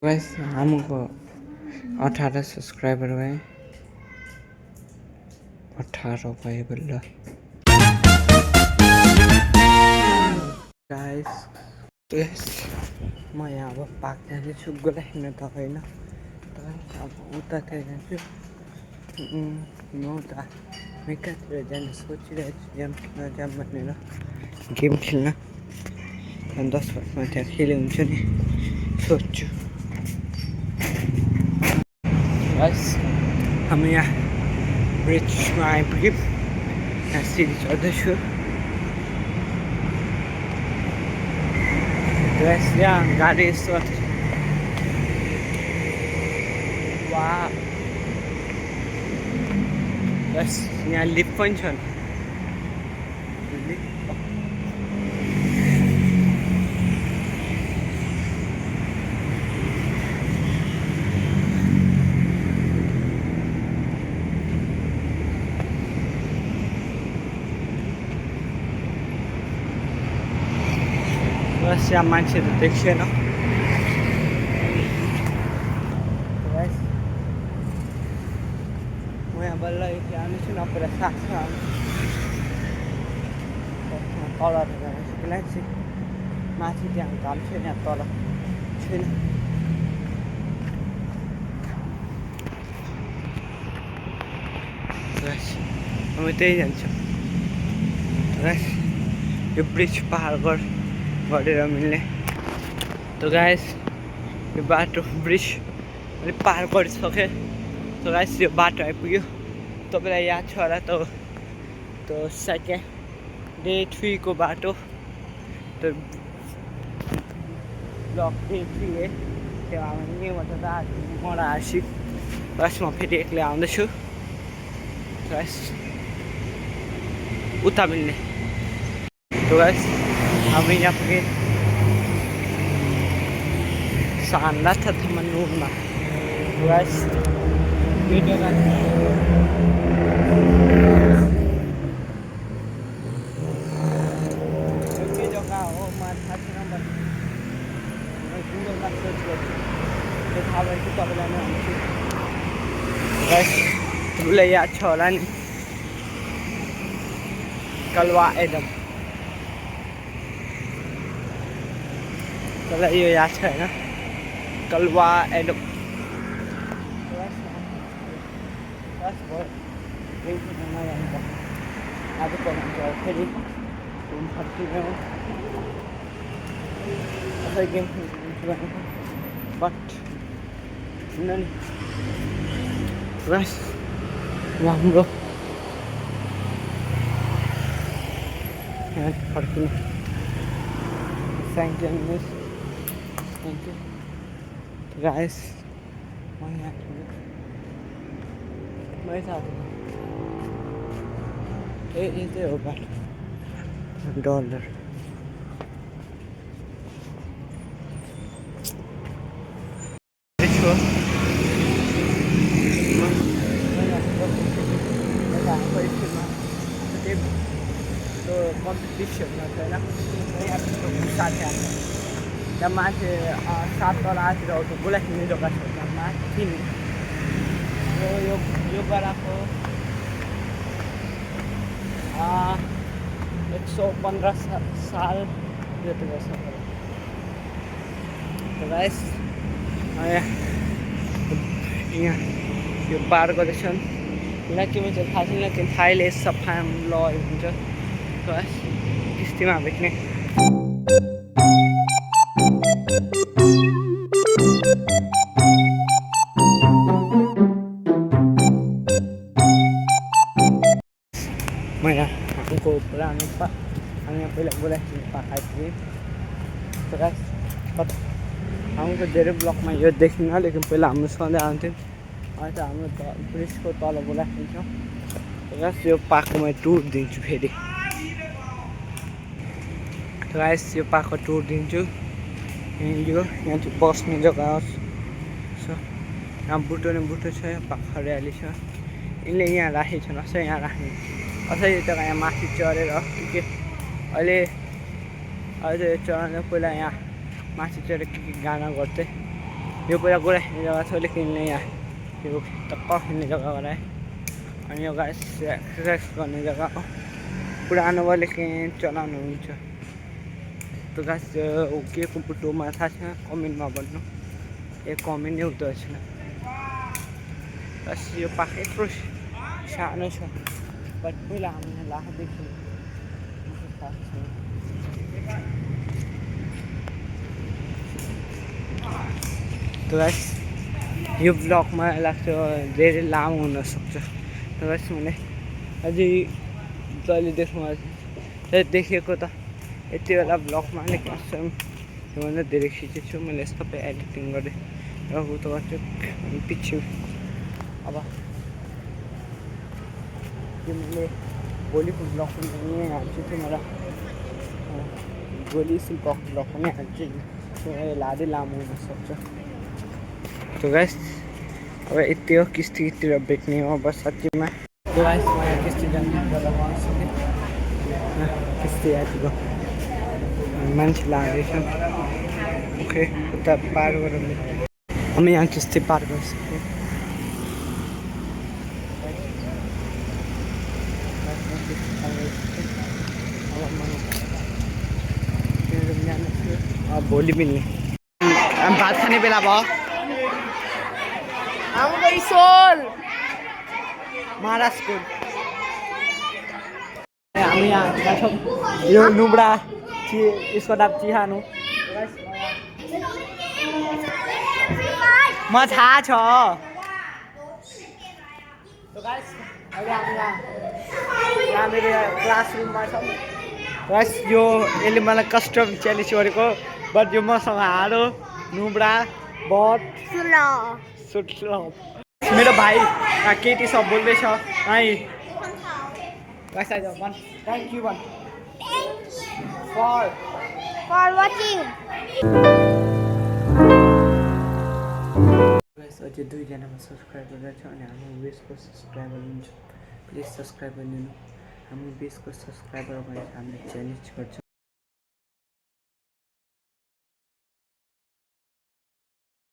guys हमको 18 subscriber भए 18 भए बल्ल गाइस म यहाँ अब पार्क जाँदैछु गोला खेल्न त होइन तर अब उतातिर जान्छु म उता मेकातिर जान सोचिरहेको छु गेम खेल्न जाऊँ भनेर गेम खेल्न 10 मिनटमा त्यहाँ खेले हुन्छ नि सोच्छु गाइस हामी यहाँ ब्रिजमा आइपुग्यौँ यहाँ सिडी चढ्दैछु गाइस यहाँ गाडी यस्तो वाह गाइस यहाँ लिफ्ट पनि छन् बस यहाँ मान्छेहरू देख्दैन म यहाँ बल्ल यति आउँदैछु न पहिला सास तलहरू जाँदैछु त्यसलाई चाहिँ माथि त्यहाँ घाम छ यहाँ तल छैन अब त्यही जान्छु यो ब्रिज पार गरेर मिल्ने त गाइस यो बाटो ब्रिज मैले पार गरिसकेँ त गाइस यो बाटो आइपुग्यो तपाईँलाई याद छ होला त सेकेन्ड डे 3 को बाटो त ब्लक डे 3 है त्यो हामी यहाँबाट त मलाई आसी बस म फेरि एक्लै आउँदैछु गाइस उता मिल्ने तो गाइस हामी यहाँ पुगे शानदार था मनोरमा गाइस यो जग्गा के जग्गा हो म थाहा छैन भने गुगलमा सर्च गर्छु त्यो थाहा भएपछि तपाईँलाई नै भन्छु गाइस तपाईँलाई याद छ होला नि कलवा एडम तपाईँलाई यो याद छ होइन कलवा एडम आज पकाउँछ फेरि घुम फर्किने हो असै गेम खेल्छु भने बट किन नि बस हाम्रो यहाँ फर्किने थ्याङ्क यू गाइस म यहाँ मै साथी ए चाहिँ हो बाटो डलर कम्पिटिसनमा छैन साथी हाम्रो त्यहाँ माथि 7 तल आतिर आउँछ गोला खेल्ने जग्गा छ त्यहाँ माथि यो गराको 115 साल जति वर्ष गाइस यहाँ यो पार गर्दैछन् किन के भन्छ थाहा छैन कि थाइले सफा ल हुन्छ किस्तीमा भेट्ने मैं हमको पुरानो हामी पहिला गोला खेल्ने पार्क आइपुग्यौँ त गाइस हमको धेरै ब्लकमा यो देखिन्न लेकिन पहिला हाम्रो सधैँ आउँथ्यौँ अहिले त हाम्रो ब्रिजको तल गोला खेल्छौँ गाइस यो पार्कको म टुर दिन्छु फेरि गाइस यो पार्कको टुर दिन्छु यहाँ चाहिँ बस्ने जग्गा छ यहाँ बुटो न बुटो छ यहाँ पार्क हरियाली छ यिनले यहाँ राखेको छन् असै यहाँ राख्ने असै यो जग्गा यहाँ माथि चढेर के अहिले चढ्न पहिला यहाँ माथि चढेर के गाना गर्थे यो पुरा कुरा खेल्ने जग्गा छ लेकिन यहाँ यो टक्क खेल्ने जग्गा हो है अनि यो गाइस एक्सर्साइज गर्ने जग्गा हो पुरानो भयो लेकिन चलाउनु हुन्छ त गाइस के को बुटोमा थाहा छैन कमेन्टमा भन्नु एक कमेन्ट नै हुँदो रहेछ बस यो पार्क यत्रो सानो छ बट पहिला हामीले लाखदेखि त गाइस यो ब्लगमा लाग्छ धेरै लामो हुनसक्छ त गाइस मैले अझै जहिले देखेको त यति बेला ब्लगमा अलिक असम त्योभन्दा धेरै खिचेको छु मैले सबै एडिटिङ गरेँ र उता गर्छु अनि पछि अब त्यो मैले भोलिको ब्लग पनि यहीँ हाल्छु तिमीलाई भोलि सिल्पको ब्लग पनि हाल्छु लादै लामो हुनसक्छ तो गाइस अब यति हो किस्तीतिर बेच्ने हो बस साँच्चीमा तो गाइस मलाई किस्ती जानु सकेँ किस्ती आएको मान्छे लाग्दैछ ओके उता पार गरौँ हामी यहाँ किस्ती पार गरिसक्यौँ भोलि मिल्ने भात खाने बेला भयो महाराजको हामी यहाँ छौँ यो नुब्रा यसको नाम चिहानु म थाहा छ अहिले हामी यहाँ मेरो क्लासरुममा छौँ बस यो यसले मलाई कस्टम च्यालेन्ज गरेको बट यो मसँग हारो नुब्रा बट मेरो भाइ केटी सब बोल्दैछ है थ्याङ्क यू फर वाचिङ अझै 2 जनामा सब्सक्राइबर छ अनि हाम्रो बेसको सब्सक्राइबर हुन्छ प्लिज सब्सक्राइब गरिदिनु हाम्रो बेसको सब्सक्राइबर भनेर हामीले च्यालेन्ज गर्छौँ